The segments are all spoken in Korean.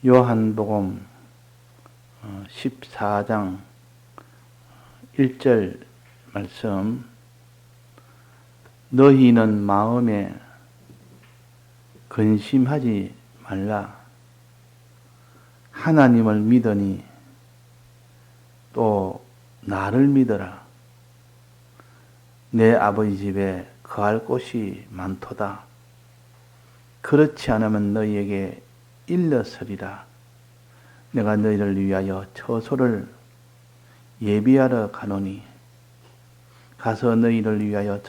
요한복음 14장 1절 말씀. 너희는 마음에 근심하지 말라. 하나님을 믿으니 또 나를 믿어라. 내 아버지 집에 거할 곳이 많도다. 그렇지 않으면 너희에게 일렀으리라. 내가 너희를 위하여 처소를 예비하러 가노니 가서 너희를 위하여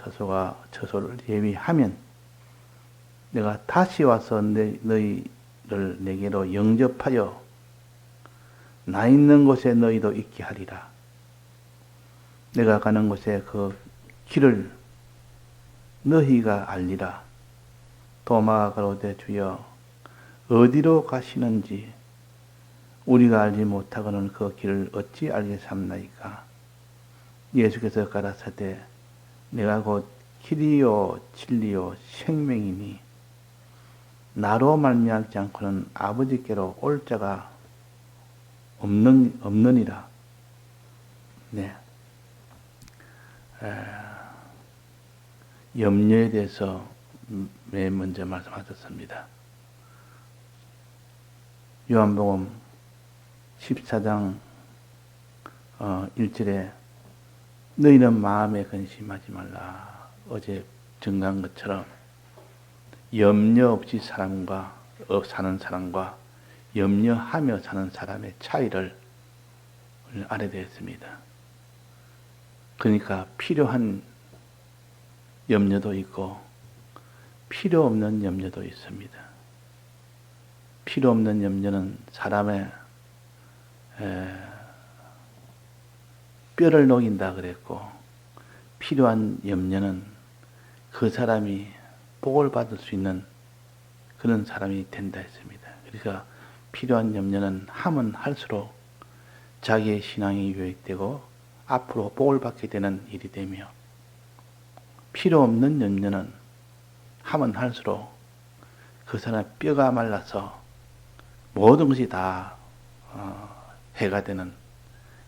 처소를 예비하면 내가 다시 와서 너희를 내게로 영접하여 나 있는 곳에 너희도 있게 하리라. 내가 가는 곳에 그 길을 너희가 알리라. 도마가 가로되 주여 어디로 가시는지 우리가 알지 못하고는 그 길을 어찌 알겠삼나이까. 예수께서 가라사대 내가 곧 길이요 진리요 생명이니 나로 말미암지 않고는 아버지께로 올 자가 없느니라. 네. 염려에 대해서 맨 먼저 말씀하셨습니다. 요한복음 14장 1절에 너희는 마음에 근심하지 말라. 어제 증가한 것처럼 염려 없이 사는 사람과 염려하며 사는 사람의 차이를 알아야 되겠습니다. 그러니까 필요한 염려도 있고 필요 없는 염려도 있습니다. 필요 없는 염려는 사람의 뼈를 녹인다 그랬고, 필요한 염려는 그 사람이 복을 받을 수 있는 그런 사람이 된다 했습니다. 그러니까 필요한 염려는 하면 할수록 자기의 신앙이 유익되고 앞으로 복을 받게 되는 일이 되며, 필요 없는 염려는 하면 할수록 그 사람의 뼈가 말라서 모든 것이 다 해가 되는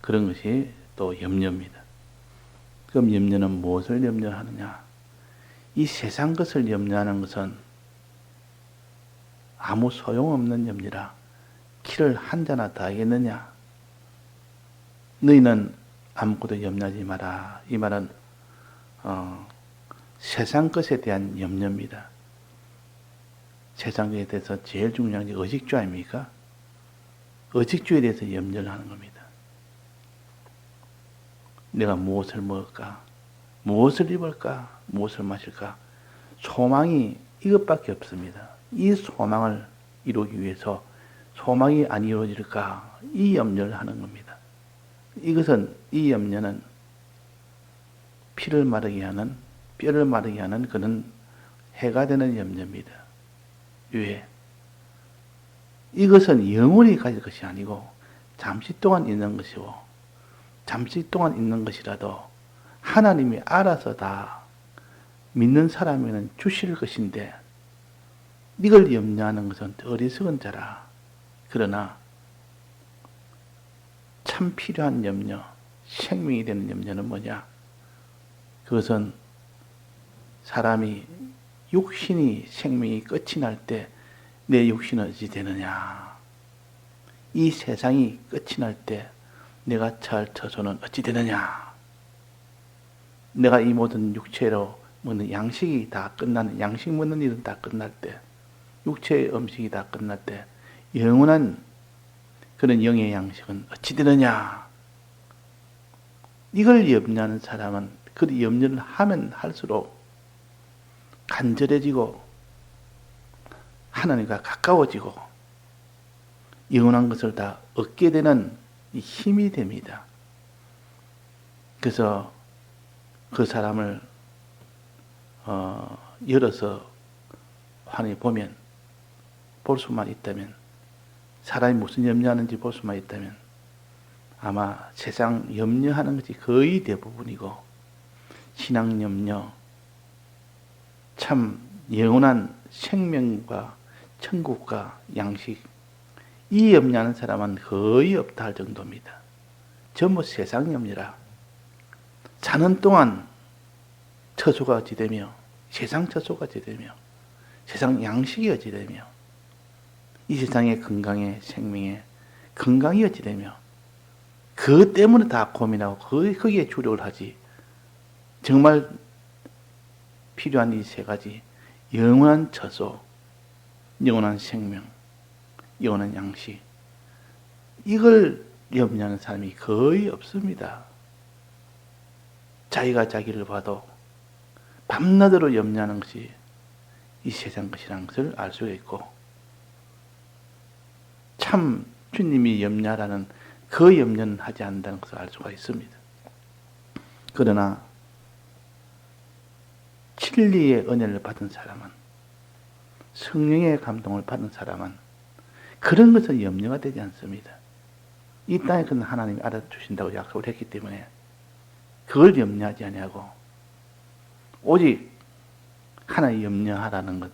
그런 것이 또 염려입니다. 그럼 염려는 무엇을 염려하느냐? 이 세상 것을 염려하는 것은 아무 소용없는 염려라. 키를 한 잔나 더 하겠느냐? 너희는 아무것도 염려하지 마라. 이 말은 세상 것에 대한 염려입니다. 세상에 대해서 제일 중요한 게 의식주 아닙니까? 의식주에 대해서 염려를 하는 겁니다. 내가 무엇을 먹을까? 무엇을 입을까? 무엇을 마실까? 소망이 이것밖에 없습니다. 이 소망을 이루기 위해서 소망이 안 이루어질까? 이 염려를 하는 겁니다. 이 염려는 피를 마르게 하는, 뼈를 마르게 하는 그런 해가 되는 염려입니다. 왜? 이것은 영원히 가질 것이 아니고 잠시 동안 있는 것이고, 잠시 동안 있는 것이라도 하나님이 알아서 다 믿는 사람에게는 주실 것인데, 이걸 염려하는 것은 어리석은 자라. 그러나 참 필요한 염려, 생명이 되는 염려는 뭐냐? 그것은 사람이 육신이 생명이 끝이 날 때 내 육신은 어찌 되느냐? 이 세상이 끝이 날 때 내가 처할 처소는 어찌 되느냐? 내가 이 모든 육체로 먹는 양식이 다 끝나는, 양식 먹는 일은 다 끝날 때, 육체의 음식이 다 끝날 때 영원한 그런 영의 양식은 어찌 되느냐? 이걸 염려하는 사람은 그 염려를 하면 할수록 간절해지고 하나님과 가까워지고 영원한 것을 다 얻게 되는 힘이 됩니다. 그래서 그 사람을 열어서 환히 보면, 볼 수만 있다면, 사람이 무슨 염려하는지 볼 수만 있다면 아마 세상 염려하는 것이 거의 대부분이고, 신앙 염려, 참 영원한 생명과 천국과 양식, 이 염려하는 사람은 거의 없다 할 정도입니다. 전부 세상 염려라. 사는 동안 처소가 어찌되며 세상 처소가 어찌되며 세상 양식이 어찌되며 이 세상의 건강에 생명에 건강이 어찌되며 그것 때문에 다 고민하고 거기에 주력을 하지. 정말 필요한 이 세 가지 영원한 처소, 영원한 생명, 영원한 양식 이걸 염려하는 사람이 거의 없습니다. 자기가 자기를 봐도 밤낮으로 염려하는 것이 이 세상 것이라는 것을 알 수가 있고 참 주님이 염려하라는 그 염려는 하지 않는다는 것을 알 수가 있습니다. 그러나 진리의 은혜를 받은 사람은 성령의 감동을 받은 사람은 그런 것은 염려가 되지 않습니다. 이 땅에 그는 하나님이 알아주신다고 약속을 했기 때문에 그걸 염려하지 아니하고 오직 하나님 염려하라는 것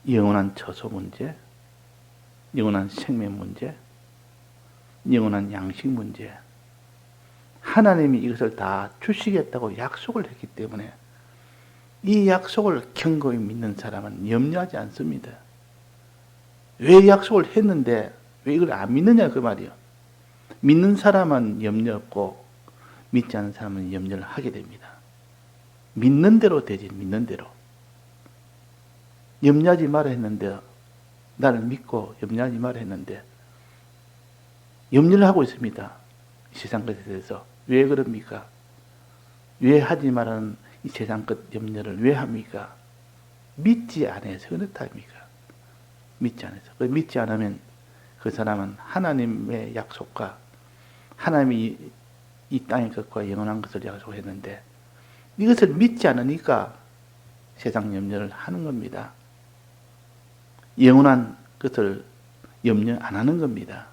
영원한 처소 문제, 영원한 생명 문제, 영원한 양식 문제 하나님이 이것을 다 주시겠다고 약속을 했기 때문에 이 약속을 견고히 믿는 사람은 염려하지 않습니다. 왜 약속을 했는데 왜 이걸 안 믿느냐 그 말이요. 믿는 사람은 염려 없고 믿지 않는 사람은 염려를 하게 됩니다. 믿는 대로 되지 믿는 대로. 염려하지 말아 했는데 나를 믿고 염려하지 말아 했는데 염려를 하고 있습니다. 세상 것에 대해서. 왜 그럽니까? 왜 하지 말라는 이 세상 것 염려를 왜 합니까? 믿지 않아서 그렇답니까? 믿지 않아서. 믿지 않으면 그 사람은 하나님의 약속과 하나님이 이 땅의 것과 영원한 것을 약속했는데 이것을 믿지 않으니까 세상 염려를 하는 겁니다. 영원한 것을 염려 안 하는 겁니다.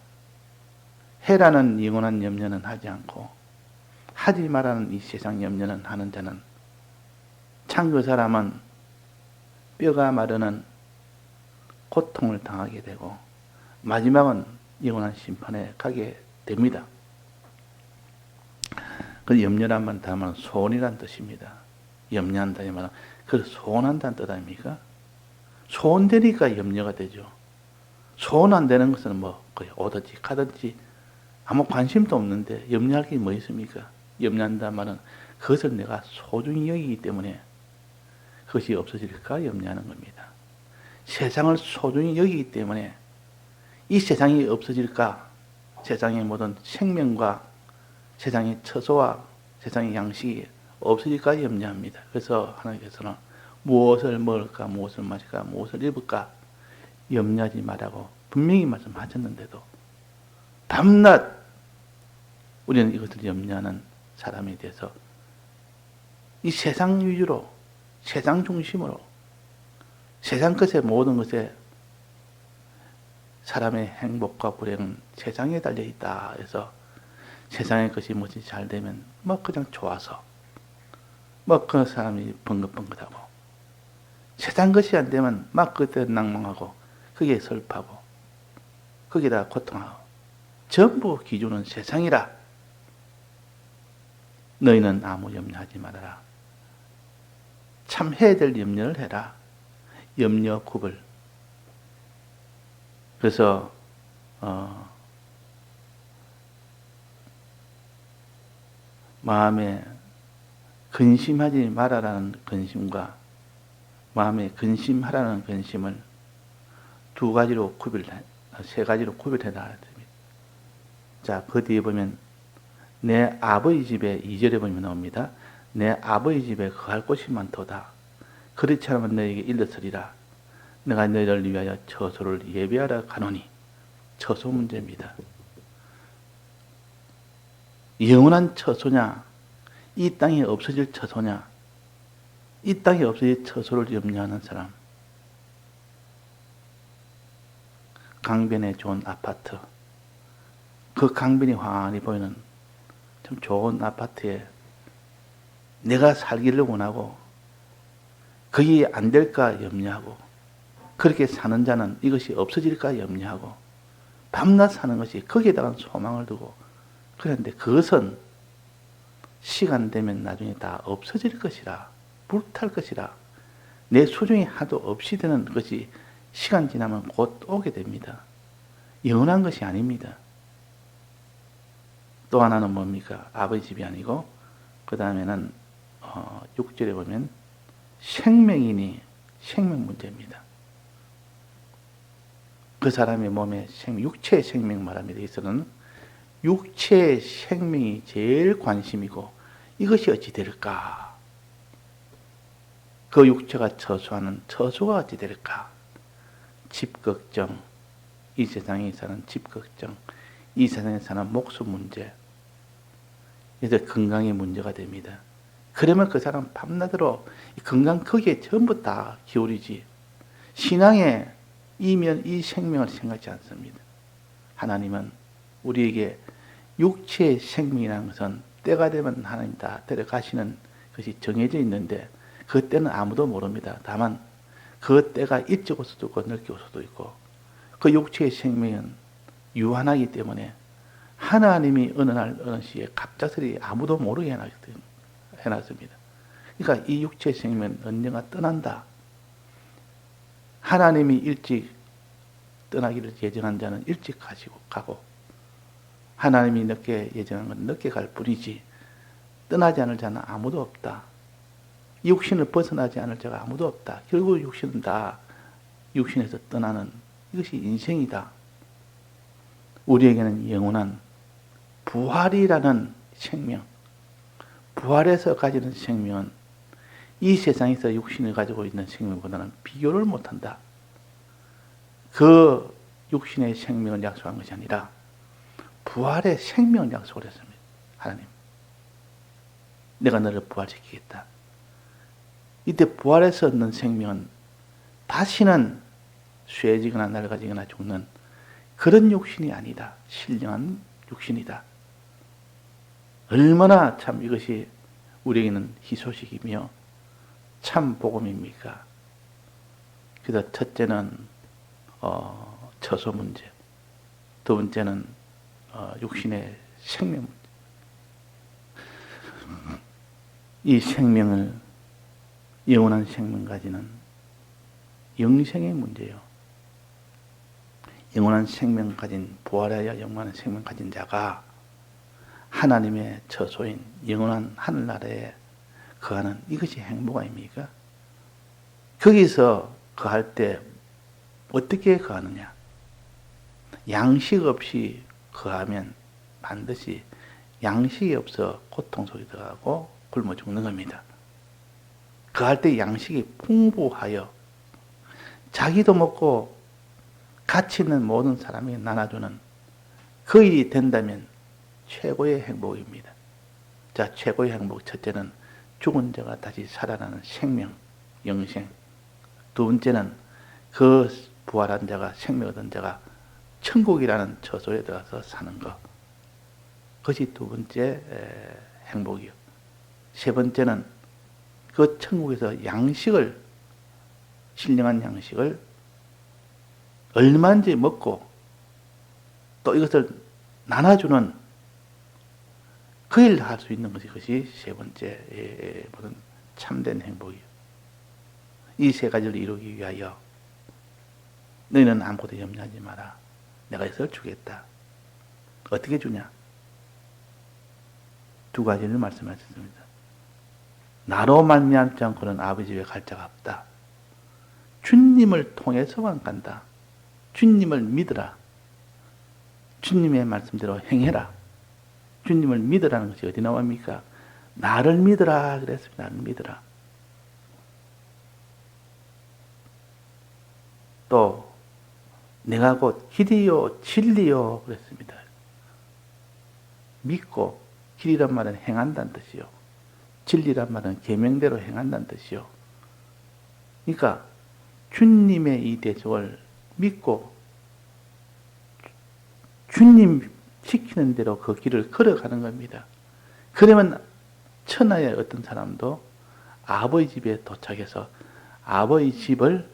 해라는 영원한 염려는 하지 않고 하지 말라는 이 세상 염려는 하는 자는 참 그 사람은 뼈가 마르는 고통을 당하게 되고 마지막은 영원한 심판에 가게 됩니다. 그 염려란 말은 다만 소원이란 뜻입니다. 염려한다 이 말은 그걸 소원한다는 뜻 아닙니까? 소원되니까 염려가 되죠. 소원 안 되는 것은 뭐 거의 오든지 가든지 아무 관심도 없는데 염려할 게 뭐 있습니까? 염려한다는 말은 그것을 내가 소중히 여기기 때문에 그것이 없어질까 염려하는 겁니다. 세상을 소중히 여기기 때문에 이 세상이 없어질까 세상의 모든 생명과 세상의 처소와 세상의 양식이 없어질까 염려합니다. 그래서 하나님께서는 무엇을 먹을까 무엇을 마실까 무엇을 입을까 염려하지 말라고 분명히 말씀하셨는데도 밤낮 우리는 이것을 염려하는 사람에 대해서 이 세상 위주로 세상 중심으로 세상 것의 모든 것에 사람의 행복과 불행은 세상에 달려있다 해서 세상의 것이 뭐지 잘 되면 뭐 그냥 좋아서 뭐 그 사람이 벙긋벙긋하고 세상 것이 안 되면 막 그때 낭망하고 그게 슬퍼하고 거기다 고통하고 전부 기준은 세상이라 너희는 아무 염려하지 말아라. 참 해야 될 염려를 해라. 염려 구별. 그래서 마음에 근심하지 말아라는 근심과 마음에 근심하라는 근심을 세 가지로 구별해라. 자, 그 뒤에 보면 내 아버지 집에 2절에 보면 나옵니다. 내 아버지 집에 거할 곳이 많도다. 그렇지 않으면 너에게 일렀으리라. 내가 너희를 위하여 처소를 예비하러 가노니. 처소 문제입니다. 영원한 처소냐? 이 땅에 없어질 처소냐? 이 땅에 없어질 처소를 염려하는 사람. 강변에 좋은 아파트. 그 강변이 환히 보이는 참 좋은 아파트에 내가 살기를 원하고 거기 안 될까 염려하고 그렇게 사는 자는 이것이 없어질까 염려하고 밤낮 사는 것이 거기에다가 소망을 두고 그런데 그것은 시간 되면 나중에 다 없어질 것이라 불탈 것이라 내 소중이 하도 없이 되는 것이 시간 지나면 곧 오게 됩니다. 영원한 것이 아닙니다. 또 하나는 뭡니까? 아버지 집이 아니고 그 다음에는 6절에 보면 생명이니 생명 문제입니다. 그 사람의 몸에 육체의 생명 말합니다. 이서는 육체의 생명이 제일 관심이고 이것이 어찌 될까? 그 육체가 처소하는 처소가 어찌 될까? 집 걱정, 이 세상에 사는 집 걱정, 이 세상에 사는 목숨 문제, 이제 건강의 문제가 됩니다. 그러면 그 사람 밤낮으로 건강 거기에 전부 다 기울이지 신앙에 이 생명을 생각지 않습니다. 하나님은 우리에게 육체의 생명이라는 것은 때가 되면 하나님 다 데려가시는 것이 정해져 있는데 그 때는 아무도 모릅니다. 다만 그 때가 일찍 올 수도 있고 늦게 올 수도 있고 그 육체의 생명은 유한하기 때문에 하나님이 어느 날 어느 시에 갑작스레 아무도 모르게 해놨습니다. 그러니까 이 육체의 생명은 언젠가 떠난다. 하나님이 일찍 떠나기를 예정한 자는 일찍 가고 하나님이 늦게 예정한 건 늦게 갈 뿐이지 떠나지 않을 자는 아무도 없다. 육신을 벗어나지 않을 자가 아무도 없다. 결국 육신은 다 육신에서 떠나는 이것이 인생이다. 우리에게는 영원한 부활이라는 생명, 부활에서 가지는 생명은 이 세상에서 육신을 가지고 있는 생명보다는 비교를 못한다. 그 육신의 생명을 약속한 것이 아니라 부활의 생명을 약속을 했습니다. 하나님, 내가 너를 부활시키겠다. 이때 부활에서 얻는 생명은 다시는 쇠지거나 낡아지거나 죽는 그런 육신이 아니다. 신령한 육신이다. 얼마나 참 이것이 우리에게는 희소식이며 참 복음입니까? 그래서 첫째는 처소 문제, 두 번째는 육신의 생명 문제. 이 생명을 영원한 생명 가지는 영생의 문제요. 영원한 생명 가진 부활하여 영원한 생명 가진 자가 하나님의 처소인 영원한 하늘나라에 거하는 이것이 행복 아닙니까? 거기서 거할 때 어떻게 거하느냐? 양식 없이 거하면 반드시 양식이 없어 고통 속에 들어가고 굶어 죽는 겁니다. 거할 때 양식이 풍부하여 자기도 먹고 가치 있는 모든 사람에게 나눠주는 그 일이 된다면 최고의 행복입니다. 자, 최고의 행복 첫째는 죽은 자가 다시 살아나는 생명, 영생. 두 번째는 그 부활한 자가 생명 얻은 자가 천국이라는 처소에 들어가서 사는 것. 그것이 두 번째 행복이요. 세 번째는 그 천국에서 양식을, 신령한 양식을 얼마인지 먹고 또 이것을 나눠주는 그 일을 할 수 있는 것이 세 번째 모든 참된 행복이요. 이 세 가지를 이루기 위하여 너희는 아무것도 염려하지 마라. 내가 이것을 주겠다. 어떻게 주냐? 두 가지를 말씀하셨습니다. 나로 말미암지 않고는 아버지 집에 갈 자가 없다. 주님을 통해서만 간다. 주님을 믿으라. 주님의 말씀대로 행해라. 주님을 믿으라는 것이 어디 나옵니까? 나를 믿으라 그랬습니다. 나를 믿으라. 또 내가 곧 길이요 진리요 그랬습니다. 믿고 길이란 말은 행한다는 뜻이요. 진리란 말은 계명대로 행한다는 뜻이요. 그러니까 주님의 이 대적을 믿고 주님 시키는 대로 그 길을 걸어가는 겁니다. 그러면 천하의 어떤 사람도 아버지 집에 도착해서 아버지 집을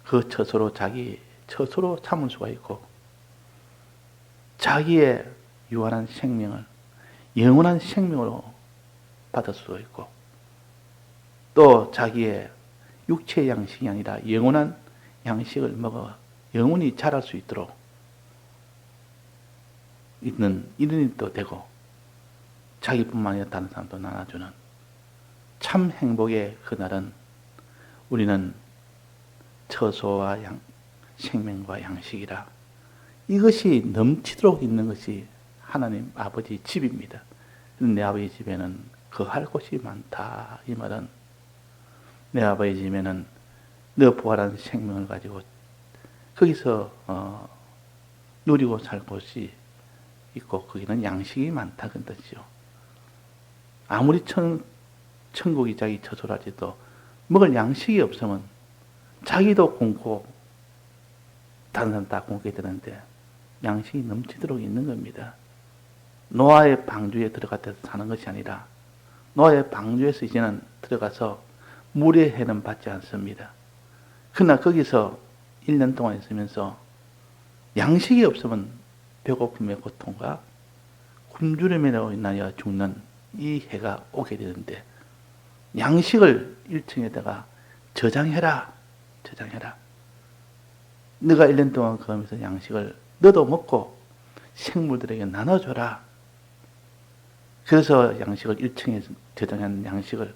그 처소로 자기 처소로 참을 수가 있고, 자기의 유한한 생명을 영원한 생명으로 받을 수도 있고, 또 자기의 육체의 양식이 아니라 영원한 양식을 먹어 영원히 자랄 수 있도록 있는 이런 일도 되고, 자기뿐만 아니라 다른 사람도 나눠주는 참 행복의 그날은 우리는 처소와 생명과 양식이라, 이것이 넘치도록 있는 것이 하나님 아버지 집입니다. 내 아버지 집에는 거할 곳이 많다. 이 말은 내 아버지 집에는 너 부활한 생명을 가지고 거기서 누리고 살 곳이 있고, 거기는 양식이 많다 그 뜻이죠. 아무리 천국이 자기 처소라지도 먹을 양식이 없으면 자기도 굶고 다른 사람 다 굶게 되는데, 양식이 넘치도록 있는 겁니다. 노아의 방주에 들어가서 사는 것이 아니라 노아의 방주에서 이제는 들어가서 물의 해는 받지 않습니다. 그러나 거기서 1년 동안 있으면서 양식이 없으면 배고픔의 고통과 굶주림으로 인하여 죽는 이 해가 오게 되는데, 양식을 1층에다가 저장해라. 네가 1년 동안 거기서 양식을 너도 먹고 생물들에게 나눠줘라. 그래서 양식을 1층에 저장한 양식을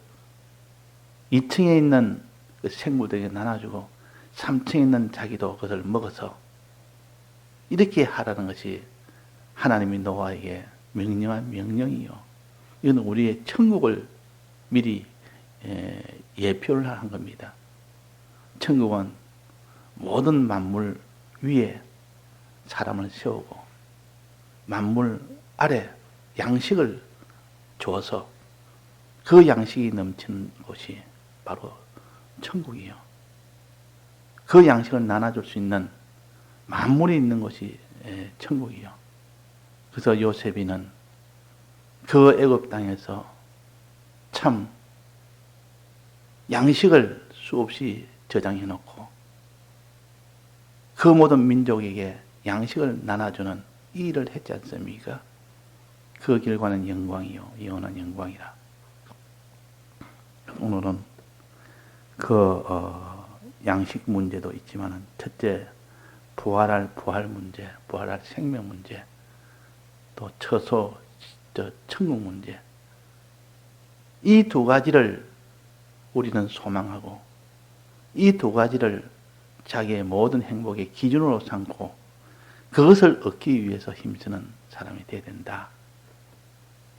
2층에 있는 그 생물들에게 나눠주고 3층에 있는 자기도 그것을 먹어서 이렇게 하라는 것이 하나님이 노아에게 명령한 명령이요. 이건 우리의 천국을 미리 예표를 한 겁니다. 천국은 모든 만물 위에 사람을 세우고 만물 아래 양식을 줘서 그 양식이 넘치는 곳이 바로 천국이요. 그 양식을 나눠줄 수 있는 만물이 있는 곳이 천국이요. 그래서 요셉이는 그 애굽 땅에서 참 양식을 수없이 저장해 놓고 그 모든 민족에게 양식을 나눠주는 이 일을 했지 않습니까? 그 결과는 영광이요, 영원한 영광이라. 오늘은 그 양식 문제도 있지만은 첫째 부활할 부활 문제, 부활할 생명 문제, 또 처소 천국 문제, 이 두 가지를 우리는 소망하고 이 두 가지를 자기의 모든 행복의 기준으로 삼고 그것을 얻기 위해서 힘쓰는 사람이 되어야 된다.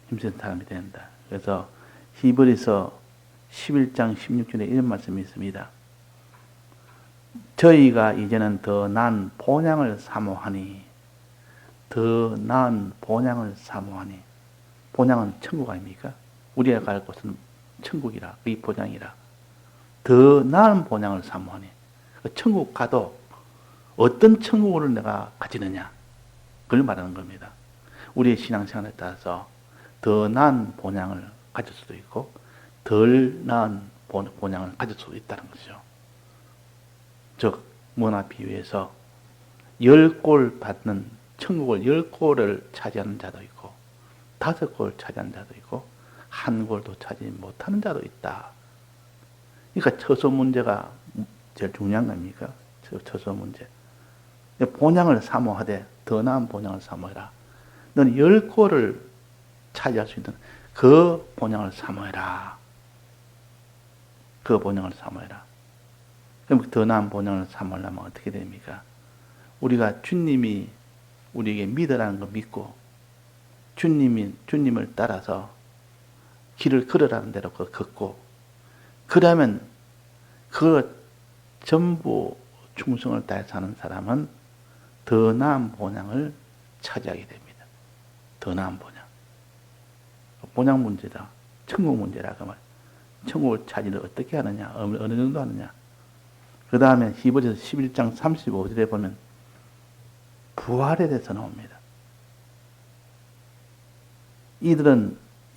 힘쓰는 사람이 된다. 그래서 히브리서 11장 16절에 이런 말씀이 있습니다. 저희가 이제는 더 나은 본향을 사모하니, 더 나은 본향을 사모하니, 본향은 천국 아닙니까? 우리가 갈 곳은 천국이라, 이 본향이라. 더 나은 본향을 사모하니, 천국 가도 어떤 천국을 내가 가지느냐, 그걸 말하는 겁니다. 우리의 신앙생활에 따라서 더 나은 본향을 가질 수도 있고 덜 나은 본향을 가질 수도 있다는 것이죠. 즉 뭐나 비유해서 10골 받는 천국을 10골을 차지하는 자도 있고 5골 차지하는 자도 있고 1골도 차지 못하는 자도 있다. 그러니까 처소 문제가 제일 중요한 겁니까? 처소 문제. 본향을 사모하되 더 나은 본향을 사모해라. 너는 10골을 차지할 수 있는 그 본향을 사모해라. 그 본향을 사모해라. 그럼 더 나은 본향을 사모하려면 어떻게 됩니까? 우리가 주님이 우리에게 믿으라는 거 믿고 주님을 따라서 길을 걸으라는 대로 걷고, 그러면 그 전부 충성을 다해 사는 사람은 더 나은 본향을 차지하게 됩니다. 더 나은 본향. 본향 문제다. 천국 문제라 그 말. 천국을 차지를 어떻게 하느냐, 어느 정도 하느냐. 그 다음에 히브리서 11장 35절에 보면 부활에 대해서 나옵니다.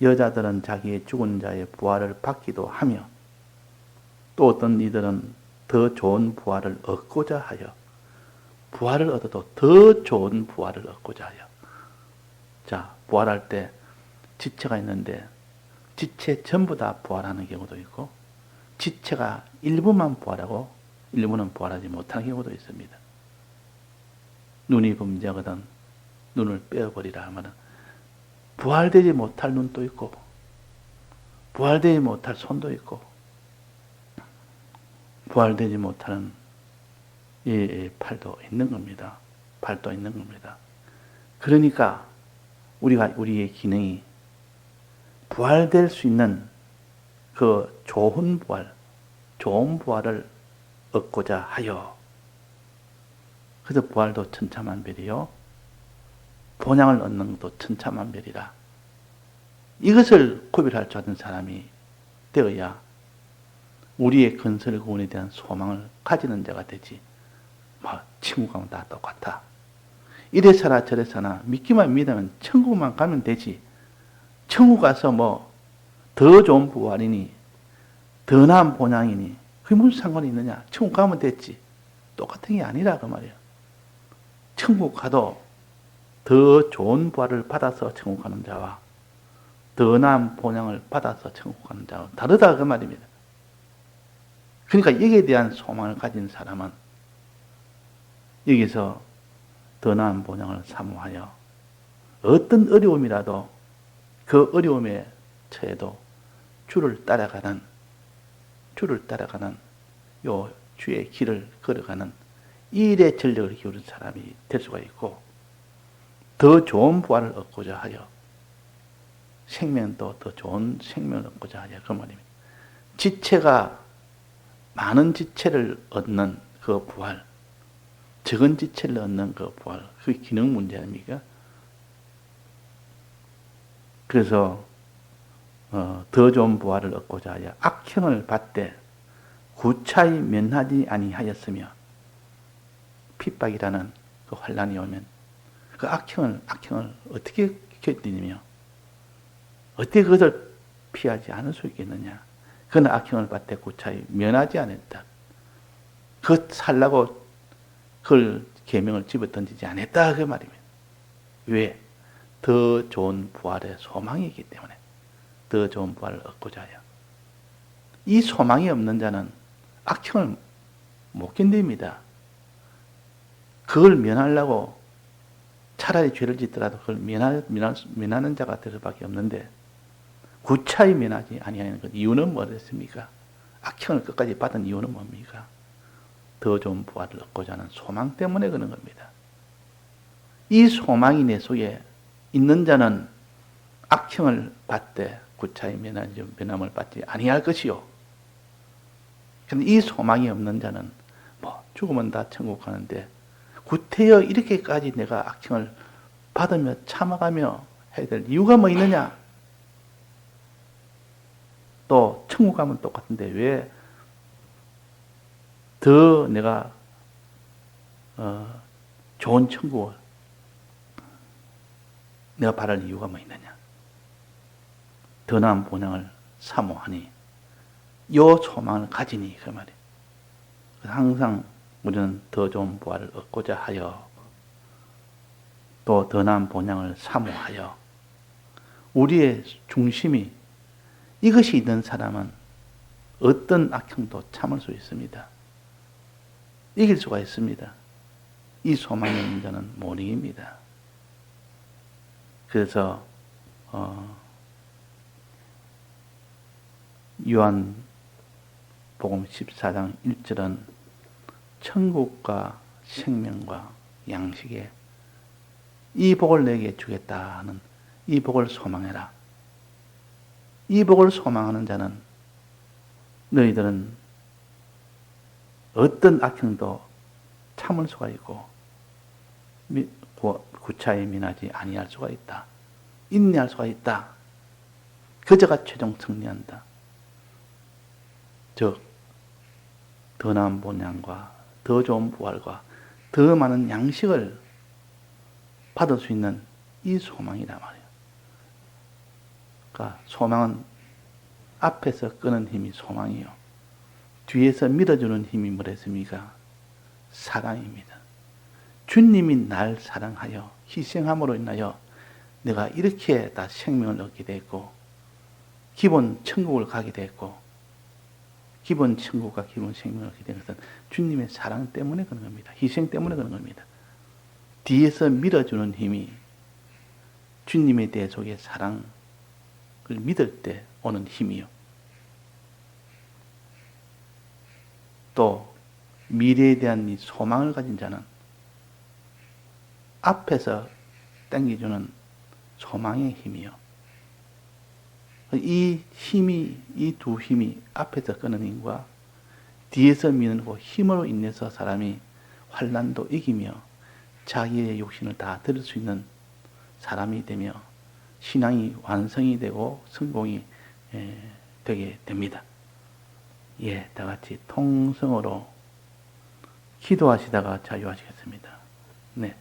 여자들은 자기의 죽은 자의 부활을 받기도 하며, 또 어떤 이들은 더 좋은 부활을 얻고자 하여, 부활을 얻어도 더 좋은 부활을 얻고자 하여. 자, 부활할 때 지체가 있는데 지체 전부 다 부활하는 경우도 있고, 지체가 일부만 부활하고 일부는 부활하지 못하는 경우도 있습니다. 눈이 범죄하거든 눈을 빼어버리라 하면 부활되지 못할 눈도 있고, 부활되지 못할 손도 있고, 부활되지 못하는 이 팔도 있는 겁니다. 발도 있는 겁니다. 그러니까 우리의 기능이 부활될 수 있는 그 좋은 부활을 얻고자 하여. 그래서 부활도 천차만별이요, 본향을 얻는 것도 천차만별이라. 이것을 구별할 줄 아는 사람이 되어야 우리의 건설 구원에 대한 소망을 가지는 자가 되지. 친구 가면 다 똑같아, 이래 사나 저래 사나 믿기만 믿으면 천국만 가면 되지, 천국 가서 더 좋은 부활이니 더 나은 본향이니 그게 무슨 상관이 있느냐, 천국 가면 됐지. 똑같은 게 아니라 그 말이야. 천국 가도 더 좋은 부활을 받아서 천국 가는 자와 더 나은 본향을 받아서 천국 가는 자와 다르다 그 말입니다. 그러니까 여기에 대한 소망을 가진 사람은 여기서 더 나은 본향을 사모하여 어떤 어려움이라도 그 어려움에 처해도 주를 따라가는 요 주의 길을 걸어가는 이 일에 전력을 기울인 사람이 될 수가 있고, 더 좋은 부활을 얻고자 하여 생명도 더 좋은 생명을 얻고자 하여 그 말입니다. 지체가 많은 지체를 얻는 그 부활, 적은 지체를 얻는 그 부활, 그게 기능 문제 아닙니까? 그래서 더 좋은 부활을 얻고자 하여 악형을 받되 구차히 면하지 아니하였으며, 핍박이라는 그 환난이 오면 그 악형을 어떻게 견디느며 어떻게 그것을 피하지 않을 수 있겠느냐. 그는 악형을 받되 구차히 면하지 않았다. 그 살라고 그걸 계명을 집어던지지 않았다 그 말입니다. 왜? 더 좋은 부활의 소망이 있기 때문에. 더 좋은 부활을 얻고자 하여. 이 소망이 없는 자는 악형을 못 견딥니다. 그걸 면하려고 차라리 죄를 짓더라도 그걸 면하는 자가 될 수밖에 없는데, 구차히 면하지 아니하는 것 이유는 뭐겠습니까? 악형을 끝까지 받은 이유는 뭡니까? 더 좋은 부활을 얻고자 하는 소망 때문에 그런 겁니다. 이 소망이 내 속에 있는 자는 악형을 받되 구차히 면함을 받지 아니할 것이요. 그런데 이 소망이 없는 자는 죽으면 다 천국 가는데 구태여 이렇게까지 내가 악형을 받으며 참아가며 해야 될 이유가 뭐 있느냐? 또 천국 가면 똑같은데 왜 더 내가 좋은 천국을 내가 바랄 이유가 뭐 있느냐? 더 나은 본향을 사모하니 요 소망을 가지니 그 말이에요. 항상 우리는 더 좋은 부활을 얻고자 하여 또 더 나은 본향을 사모하여 우리의 중심이 이것이 있는 사람은 어떤 악형도 참을 수 있습니다. 이길 수가 있습니다. 이 소망이 있는 자는 못 이깁니다. 그래서 요한복음 14장 1절은 천국과 생명과 양식에 이 복을 내게 주겠다 하는 이 복을 소망해라. 이 복을 소망하는 자는 너희들은 어떤 악형도 참을 수가 있고 구차히 면하지 아니할 수가 있다. 인내할 수가 있다. 그저가 최종 승리한다. 즉 더 나은 본향과 더 좋은 부활과 더 많은 양식을 받을 수 있는 이 소망이란 말이에요. 그러니까 소망은 앞에서 끄는 힘이 소망이요. 뒤에서 밀어주는 힘이 뭐랬습니까? 사랑입니다. 주님이 날 사랑하여 희생함으로 인하여 내가 이렇게 다 생명을 얻게 됐고, 기본 천국을 가게 됐고, 기본 천국과 기본 생명을 얻게 된 것은 주님의 사랑 때문에 그런 겁니다. 희생 때문에 그런 겁니다. 뒤에서 밀어주는 힘이 주님에 대해 속의 사랑을 믿을 때 오는 힘이요. 또 미래에 대한 이 소망을 가진 자는 앞에서 당겨주는 소망의 힘이요. 이 힘이, 이 두 힘이 앞에서 끄는 힘과 뒤에서 미는 그 힘으로 인해서 사람이 환난도 이기며 자기의 욕심을 다 들을 수 있는 사람이 되며 신앙이 완성이 되고 성공이 되게 됩니다. 예, 다 같이 통성으로 기도하시다가 자유하시겠습니다. 네.